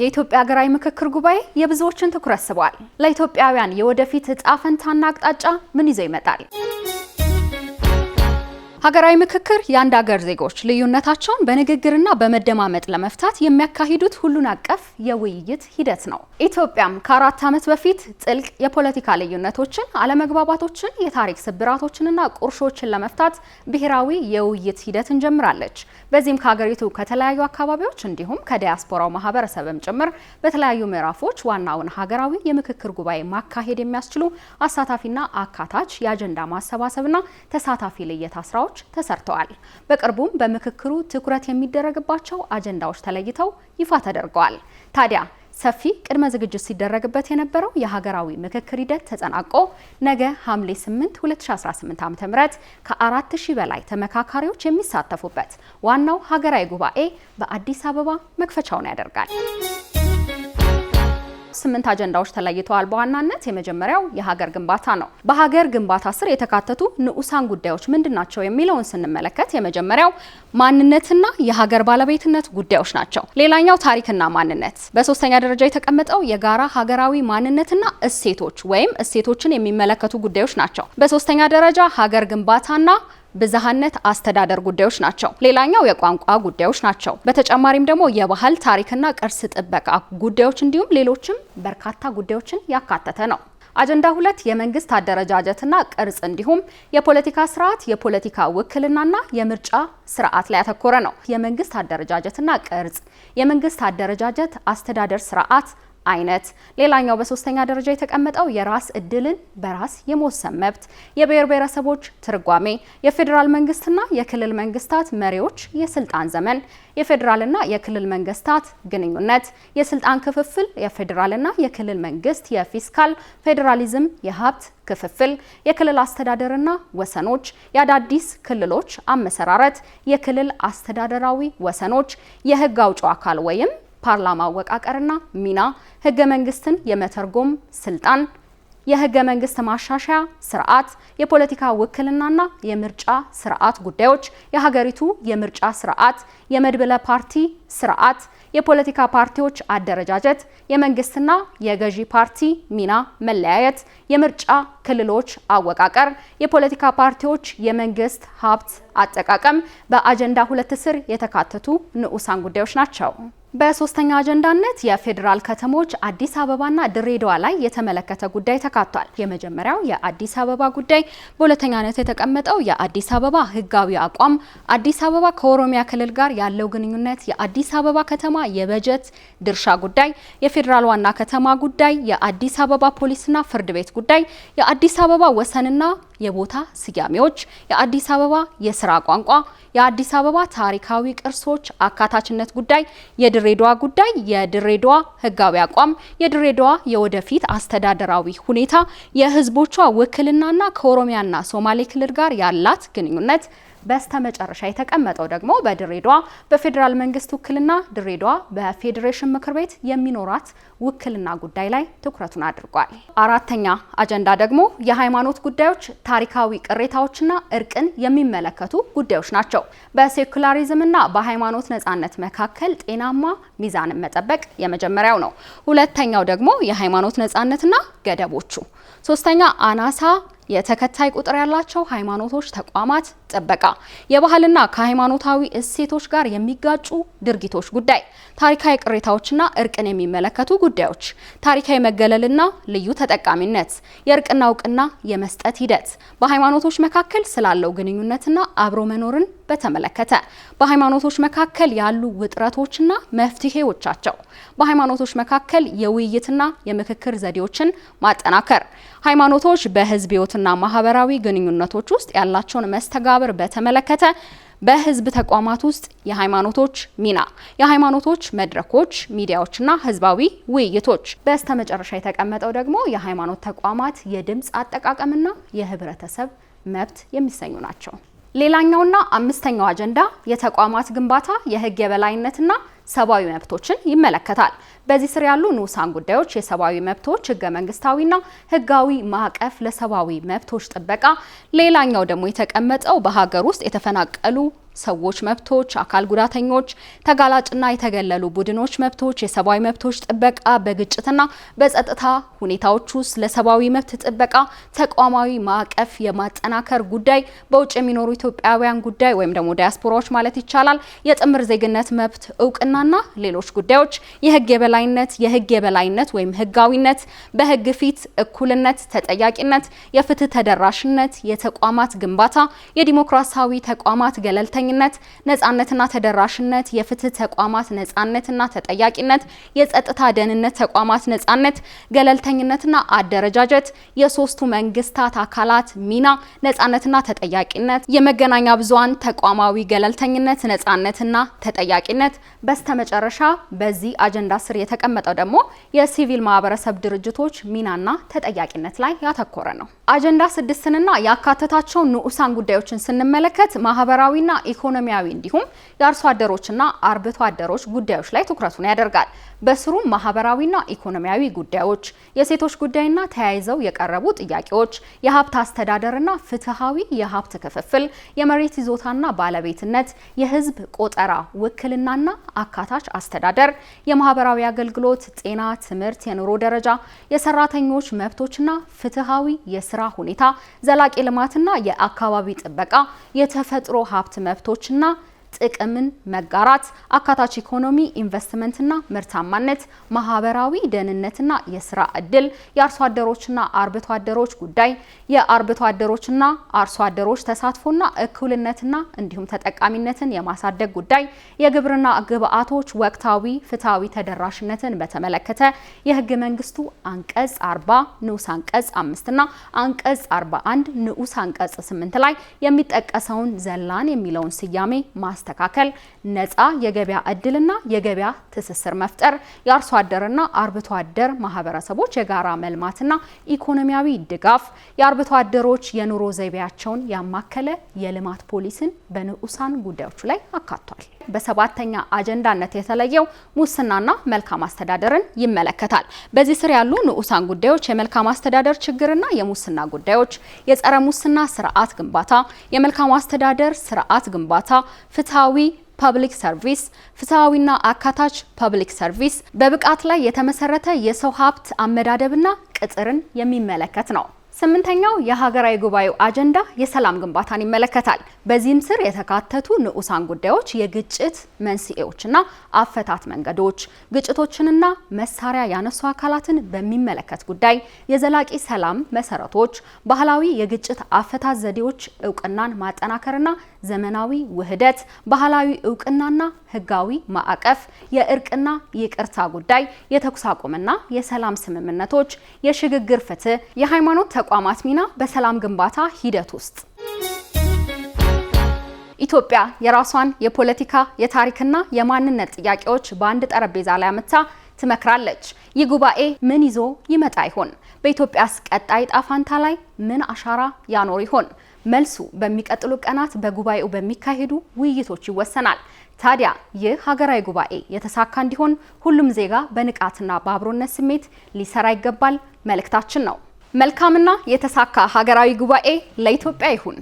የኢትዮጵያ ሀገራዊ ምክክር ጉባኤ የብዙዎችን ትኩረት ስቧል። ለኢትዮጵያውያን የወደፊት ዕጣ ፈንታና አቅጣጫ ምን ይዞ ይመጣል? ሀገራዊ ምክክር የአንድ ሀገር ዜጎች ልዩነታቸውን በንግግርና በመደማመጥ ለመፍታት የሚያካሂዱት ሁሉን አቀፍ የውይይት ሂደት ነው። ኢትዮጵያም ከ4 ዓመት በፊት ጥልቅ የፖለቲካ ልዩነቶችን፣ አለመግባባቶችን፣ የታሪክ ስብራቶችንና ቁርሾችን ለመፍታት ብሔራዊ የውይይት ሂደትን ጀምራለች። በዚህም ከሀገሪቱ ከተለያዩ አካባቢዎች እንዲሁም ከዲያስፖራው ማህበረሰብም ጭምር በተለያዩ ምዕራፎች ዋናውን ሀገራዊ የምክክር ጉባኤ ማካሄድ የሚያስችሉ አሳታፊና አካታች የአጀንዳ ማሰባሰብና ተሳታፊ ልየታ ስራዎች ተሰርተዋል። በቅርቡም በምክክሩ ትኩረት የሚደረግባቸው አጀንዳዎች ተለይተው ይፋ ተደርገዋል። ታዲያ ሰፊ ቅድመ ዝግጅት ሲደረግበት የነበረው የሀገራዊ ምክክር ሂደት ተጠናቆ ነገ ሐምሌ 8 2018 ዓ.ም ከ4000 በላይ ተመካካሪዎች የሚሳተፉበት ዋናው ሀገራዊ ጉባኤ በአዲስ አበባ መክፈቻውን ያደርጋል። 8 አጀንዳዎች ተለይተዋል። በዋናነት የመጀመሪያው የሀገር ግንባታ ነው። በሀገር ግንባታ ስር የተካተቱ ንዑሳን ጉዳዮች ምንድናቸው የሚለውን ስንመለከት የመጀመሪያው ማንነትና የሀገር ባለቤትነት ጉዳዮች ናቸው። ሌላኛው ታሪክና ማንነት። በሶስተኛ ደረጃ የተቀመጠው የጋራ ሀገራዊ ማንነትና እሴቶች ወይም እሴቶችን የሚመለከቱ ጉዳዮች ናቸው። በሶስተኛ ደረጃ ሀገር ግንባታና ብዝሃነት አስተዳደር ጉዳዮች ናቸው። ሌላኛው የቋንቋ ጉዳዮች ናቸው። በተጨማሪም ደግሞ የባህል ታሪክና ቅርስ ጥበቃ ጉዳዮች እንዲሁም ሌሎችም በርካታ ጉዳዮችን ያካተተ ነው። አጀንዳ 2 የመንግስት አደረጃጀትና ቅርጽ እንዲሁም የፖለቲካ ስርዓት፣ የፖለቲካ ውክልናና የምርጫ ስርዓት ላይ ያተኮረ ነው። የመንግስት አደረጃጀትና ቅርጽ፣ የመንግስት አደረጃጀት አስተዳደር ስርዓት አይነት። ሌላኛው በሶስተኛ ደረጃ የተቀመጠው የራስ እድልን በራስ የመወሰን መብት፣ የብሔር ብሔረሰቦች ትርጓሜ፣ የፌዴራል መንግስትና የክልል መንግስታት መሪዎች የስልጣን ዘመን፣ የፌዴራልና የክልል መንግስታት ግንኙነት፣ የስልጣን ክፍፍል፣ የፌዴራልና የክልል መንግስት የፊስካል ፌዴራሊዝም፣ የሀብት ክፍፍል፣ የክልል አስተዳደርና ወሰኖች፣ የአዳዲስ ክልሎች አመሰራረት፣ የክልል አስተዳደራዊ ወሰኖች፣ የህግ አውጪው አካል ወይም ፓርላማ አወቃቀርና ሚና፣ ህገ መንግስትን የመተርጎም ስልጣን፣ የህገ መንግስት ማሻሻያ ስርዓት፣ የፖለቲካ ውክልናና የምርጫ ስርዓት ጉዳዮች፣ የሀገሪቱ የምርጫ ስርዓት፣ የመድብለ ፓርቲ ስርዓት፣ የፖለቲካ ፓርቲዎች አደረጃጀት፣ የመንግስትና የገዢ ፓርቲ ሚና መለያየት፣ የምርጫ ክልሎች አወቃቀር፣ የፖለቲካ ፓርቲዎች የመንግስት ሀብት አጠቃቀም በአጀንዳ 2 ስር የተካተቱ ንዑሳን ጉዳዮች ናቸው። በሶስተኛ አጀንዳነት የፌዴራል ከተሞች አዲስ አበባና ድሬዳዋ ላይ የተመለከተ ጉዳይ ተካቷል። የመጀመሪያው የአዲስ አበባ ጉዳይ፣ በሁለተኛነት የተቀመጠው የአዲስ አበባ ህጋዊ አቋም፣ አዲስ አበባ ከኦሮሚያ ክልል ጋር ያለው ግንኙነት፣ የአዲስ አበባ ከተማ የበጀት ድርሻ ጉዳይ፣ የፌዴራል ዋና ከተማ ጉዳይ፣ የአዲስ አበባ ፖሊስና ፍርድ ቤት ጉዳይ፣ የአዲስ አበባ ወሰንና የቦታ ስያሜዎች፣ የአዲስ አበባ የስራ ቋንቋ፣ የአዲስ አበባ ታሪካዊ ቅርሶች አካታችነት ጉዳይ፣ የድሬዳዋ ጉዳይ፣ የድሬዳዋ ህጋዊ አቋም፣ የድሬዳዋ የወደፊት አስተዳደራዊ ሁኔታ፣ የህዝቦቿ ውክልናና ከኦሮሚያና ሶማሌ ክልል ጋር ያላት ግንኙነት፣ በስተመጨረሻ የተቀመጠው ደግሞ በድሬዳዋ በፌዴራል መንግስት ውክልና ድሬዳዋ በፌዴሬሽን ምክር ቤት የሚኖራት ውክልና ጉዳይ ላይ ትኩረቱን አድርጓል። አራተኛ አጀንዳ ደግሞ የሃይማኖት ጉዳዮች፣ ታሪካዊ ቅሬታዎችና እርቅን የሚመለከቱ ጉዳዮች ናቸው። በሴኩላሪዝምና በሃይማኖት ነጻነት መካከል ጤናማ ሚዛንን መጠበቅ የመጀመሪያው ነው። ሁለተኛው ደግሞ የሃይማኖት ነጻነትና ገደቦቹ። ሶስተኛ አናሳ የተከታይ ቁጥር ያላቸው ሃይማኖቶች ተቋማት ጥበቃ፣ የባህልና ከሃይማኖታዊ እሴቶች ጋር የሚጋጩ ድርጊቶች ጉዳይ፣ ታሪካዊ ቅሬታዎችና እርቅን የሚመለከቱ ጉዳዮች፣ ታሪካዊ መገለልና ልዩ ተጠቃሚነት፣ የእርቅና እውቅና የመስጠት ሂደት፣ በሃይማኖቶች መካከል ስላለው ግንኙነትና አብሮ መኖርን በተመለከተ፣ በሃይማኖቶች መካከል ያሉ ውጥረቶችና መፍትሄዎቻቸው፣ በሃይማኖቶች መካከል የውይይትና የምክክር ዘዴዎችን ማጠናከር፣ ሃይማኖቶች በህዝብ ህይወትና ማህበራዊ ግንኙነቶች ውስጥ ያላቸውን መስተጋብር በተመለከተ፣ በህዝብ ተቋማት ውስጥ የሃይማኖቶች ሚና፣ የሃይማኖቶች መድረኮች፣ ሚዲያዎችና ህዝባዊ ውይይቶች። በስተመጨረሻ የተቀመጠው ደግሞ የሃይማኖት ተቋማት የድምፅ አጠቃቀምና የህብረተሰብ መብት የሚሰኙ ናቸው። ሌላኛውና አምስተኛው አጀንዳ የተቋማት ግንባታ፣ የህግ የበላይነትና ሰብአዊ መብቶችን ይመለከታል። በዚህ ስር ያሉ ንዑሳን ጉዳዮች የሰብአዊ መብቶች ህገ መንግስታዊና ህጋዊ ማዕቀፍ ለሰብአዊ መብቶች ጥበቃ፣ ሌላኛው ደግሞ የተቀመጠው በሀገር ውስጥ የተፈናቀሉ ሰዎች መብቶች፣ አካል ጉዳተኞች፣ ተጋላጭና የተገለሉ ቡድኖች መብቶች፣ የሰብአዊ መብቶች ጥበቃ፣ በግጭትና በጸጥታ ሁኔታዎች ውስጥ ለሰብአዊ መብት ጥበቃ ተቋማዊ ማዕቀፍ የማጠናከር ጉዳይ፣ በውጭ የሚኖሩ ኢትዮጵያውያን ጉዳይ ወይም ደግሞ ዲያስፖራዎች ማለት ይቻላል፣ የጥምር ዜግነት መብት እውቅናና ሌሎች ጉዳዮች፣ የህግ የበላይነት ወይም ህጋዊነት፣ በህግ ፊት እኩልነት፣ ተጠያቂነት፣ የፍትህ ተደራሽነት፣ የተቋማት ግንባታ፣ የዲሞክራሲያዊ ተቋማት ገለልተኝነት፣ ነጻነትና ተደራሽነት፣ የፍትህ ተቋማት ነጻነትና ተጠያቂነት፣ የጸጥታ ደህንነት ተቋማት ነጻነት፣ ገለልተኝነትና አደረጃጀት፣ የሶስቱ መንግስታት አካላት ሚና፣ ነጻነትና ተጠያቂነት፣ የመገናኛ ብዙሃን ተቋማዊ ገለልተኝነት፣ ነጻነትና ተጠያቂነት። በስተመጨረሻ በዚህ አጀንዳ ስር የተቀመጠው ደግሞ የሲቪል ማህበረሰብ ድርጅቶች ሚናና ተጠያቂነት ላይ ያተኮረ ነው። አጀንዳ 6ና ያካተታቸው ንዑሳን ጉዳዮችን ስንመለከት ማህበራዊና ኢኮኖሚያዊ እንዲሁም የአርሶ አደሮችና አርብቶ አደሮች ጉዳዮች ላይ ትኩረቱን ያደርጋል። በስሩም ማህበራዊና ኢኮኖሚያዊ ጉዳዮች፣ የሴቶች ጉዳይና ተያይዘው የቀረቡ ጥያቄዎች፣ የሀብት አስተዳደርና ፍትሃዊ የሀብት ክፍፍል፣ የመሬት ይዞታና ባለቤትነት፣ የህዝብ ቆጠራ፣ ውክልናና አካታች አስተዳደር፣ የማህበራዊ አገልግሎት፣ ጤና፣ ትምህርት፣ የኑሮ ደረጃ፣ የሰራተኞች መብቶችና ፍትሃዊ የስራ ሁኔታ፣ ዘላቂ ልማትና የአካባቢ ጥበቃ፣ የተፈጥሮ ሀብት መብቶችና ጥቅምን መጋራት፣ አካታች ኢኮኖሚ፣ ኢንቨስትመንትና ምርታማነት፣ ማህበራዊ ደህንነትና የስራ እድል፣ የአርሶ አደሮችና አርብቶ አደሮች ጉዳይ፣ የአርብቶ አደሮችና አርሶ አደሮች ተሳትፎና እኩልነትና እንዲሁም ተጠቃሚነትን የማሳደግ ጉዳይ፣ የግብርና ግብዓቶች ወቅታዊ ፍትሃዊ ተደራሽነትን በተመለከተ የህገ መንግስቱ አንቀጽ 40 ንዑስ አንቀጽ 5 እና አንቀጽ 41 ንዑስ አንቀጽ 8 ላይ የሚጠቀሰውን ዘላን የሚለውን ስያሜ ማስተካከል፣ ነፃ የገበያ እድልና የገበያ ትስስር መፍጠር፣ የአርሶ አደርና አርብቶ አደር ማህበረሰቦች የጋራ መልማትና ኢኮኖሚያዊ ድጋፍ፣ የአርብቶ አደሮች የኑሮ ዘይቤያቸውን ያማከለ የልማት ፖሊሲን በንዑሳን ጉዳዮች ላይ አካቷል። በሰባተኛ አጀንዳነት የተለየው ሙስናና መልካም አስተዳደርን ይመለከታል። በዚህ ስር ያሉ ንዑሳን ጉዳዮች የመልካም አስተዳደር ችግርና የሙስና ጉዳዮች፣ የጸረ ሙስና ስርዓት ግንባታ፣ የመልካም አስተዳደር ስርዓት ግንባታ፣ ፍትሃዊ ፐብሊክ ሰርቪስ፣ ፍትሃዊና አካታች ፐብሊክ ሰርቪስ፣ በብቃት ላይ የተመሰረተ የሰው ሀብት አመዳደብና ቅጥርን የሚመለከት ነው። ስምንተኛው የሀገራዊ ጉባኤው አጀንዳ የሰላም ግንባታን ይመለከታል። በዚህም ስር የተካተቱ ንዑሳን ጉዳዮች የግጭት መንስኤዎችና አፈታት መንገዶች፣ ግጭቶችንና መሳሪያ ያነሱ አካላትን በሚመለከት ጉዳይ፣ የዘላቂ ሰላም መሰረቶች፣ ባህላዊ የግጭት አፈታት ዘዴዎች እውቅናን ማጠናከርና ዘመናዊ ውህደት፣ ባህላዊ እውቅናና ህጋዊ ማዕቀፍ፣ የእርቅና ይቅርታ ጉዳይ፣ የተኩስ አቁምና የሰላም ስምምነቶች፣ የሽግግር ፍትህ፣ የሃይማኖት ተቋማት ሚና በሰላም ግንባታ ሂደት ውስጥ። ኢትዮጵያ የራሷን የፖለቲካ የታሪክና የማንነት ጥያቄዎች በአንድ ጠረጴዛ ላይ አምጥታ ትመክራለች። ይህ ጉባኤ ምን ይዞ ይመጣ ይሆን? በኢትዮጵያስ ቀጣይ ጣፋንታ ላይ ምን አሻራ ያኖር ይሆን? መልሱ በሚቀጥሉ ቀናት በጉባኤው በሚካሄዱ ውይይቶች ይወሰናል። ታዲያ ይህ ሀገራዊ ጉባኤ የተሳካ እንዲሆን ሁሉም ዜጋ በንቃትና በአብሮነት ስሜት ሊሰራ ይገባል መልእክታችን ነው። መልካምና የተሳካ ሀገራዊ ጉባኤ ለኢትዮጵያ ይሁን።